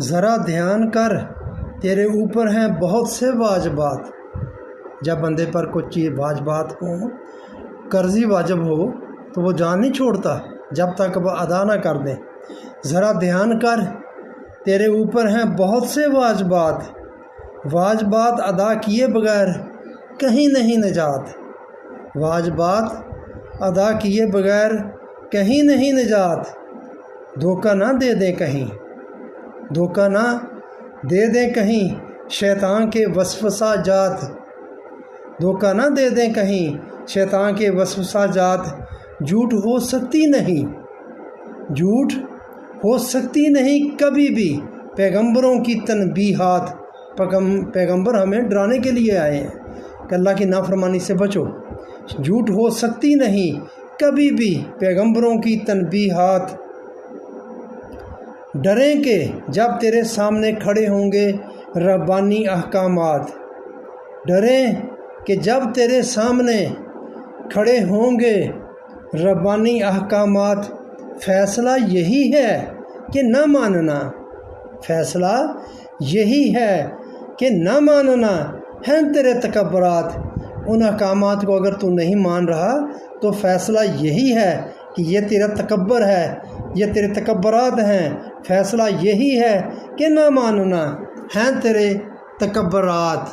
ذرا دھیان کر تیرے اوپر ہیں بہت سے واجبات۔ جب بندے پر کچھ چیز واجبات ہوں، قرضی واجب ہو تو وہ جان نہیں چھوڑتا جب تک وہ ادا نہ کر دیں۔ ذرا دھیان کر تیرے اوپر ہیں بہت سے واجبات، واجبات ادا کیے بغیر کہیں نہیں نجات، واجبات ادا کیے بغیر کہیں نہیں نجات۔ دھوکہ نہ دے دیں کہیں، دھوکہ نہ دے دیں کہیں شیطان کے وسوسہ جات، دھوکہ نہ دے دیں کہیں شیطان کے وسوسہ جات۔ جھوٹ ہو سکتی نہیں، جھوٹ ہو سکتی نہیں کبھی بھی پیغمبروں کی تنبیہات۔ پیغمبر ہمیں ڈرانے کے لیے آئے ہیں کہ اللہ کی نافرمانی سے بچو۔ جھوٹ ہو سکتی نہیں کبھی بھی پیغمبروں کی تنبیہات۔ ڈریں کہ جب تیرے سامنے کھڑے ہوں گے ربانی احکامات، ڈریں کہ جب تیرے سامنے کھڑے ہوں گے ربانی احکامات۔ فیصلہ یہی ہے کہ نہ ماننا، فیصلہ یہی ہے کہ نہ ماننا ہیں تیرے تکبرات۔ ان احکامات کو اگر تو نہیں مان رہا تو فیصلہ یہی ہے کہ یہ تیرا تکبر ہے، یہ تیرے تکبرات ہیں۔ فیصلہ یہی ہے کہ نہ ماننا ہیں تیرے تکبرات۔